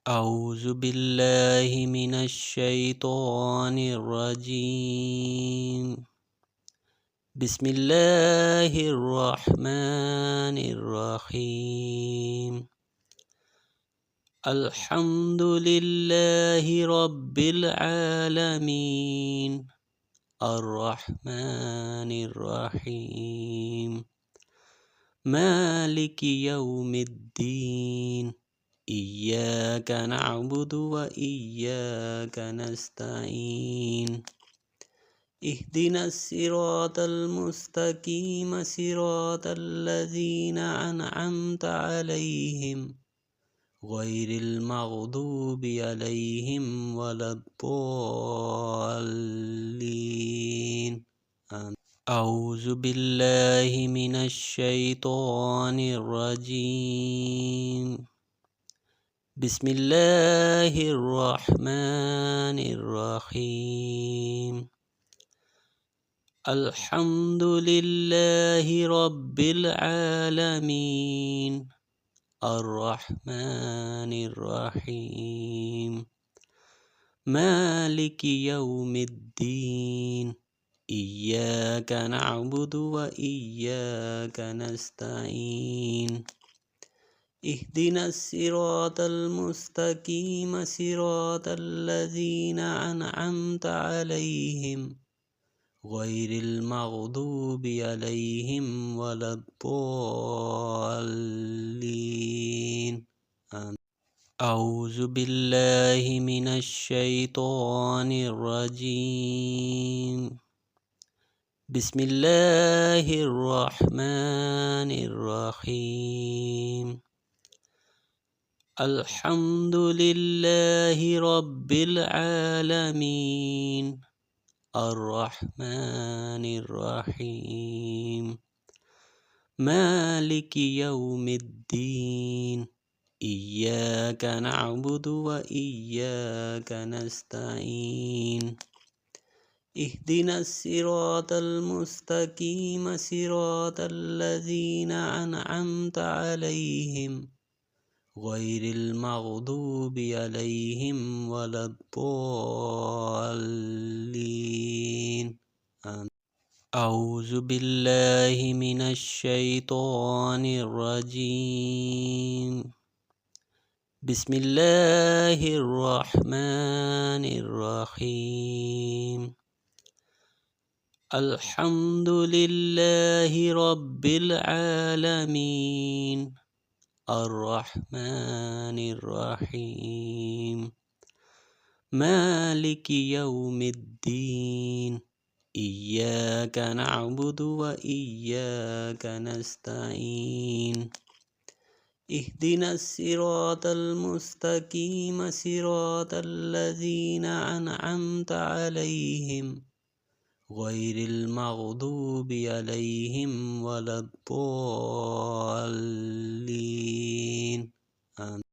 أعوذ بالله من الشيطان الرجيم. بسم الله الرحمن الرحيم. الحمد لله رب العالمين الرحمن الرحيم مالك يوم الدين إياك نعبد وإياك نستعين اهدنا الصراط المستقيم صراط الذين أنعمت عليهم غير المغضوب عليهم ولا الضالين آمين. أعوذ بالله من الشيطان الرجيم. بسم الله الرحمن الرحيم. الحمد لله رب العالمين الرحمن الرحيم مالك يوم الدين إياك نعبد وإياك نستعين اهدنا الصراط المستقيم صراط الذين أنعمت عليهم غير المغضوب عليهم ولا الضالين آمين. أعوذ بالله من الشيطان الرجيم. بسم الله الرحمن الرحيم. الحمد لله رب العالمين الرحمن الرحيم مالك يوم الدين إياك نعبد وإياك نستعين اهدنا الصراط المستقيم صراط الذين أنعمت عليهم غير المغضوب عليهم ولا الضالين آمين. أعوذ بالله من الشيطان الرجيم. بسم الله الرحمن الرحيم. الحمد لله رب العالمين الرحمن الرحيم مالك يوم الدين إياك نعبد وإياك نستعين اهدنا الصراط المستقيم صراط الذين أنعمت عليهم غير المغضوب عليهم ولا الضالين آمين.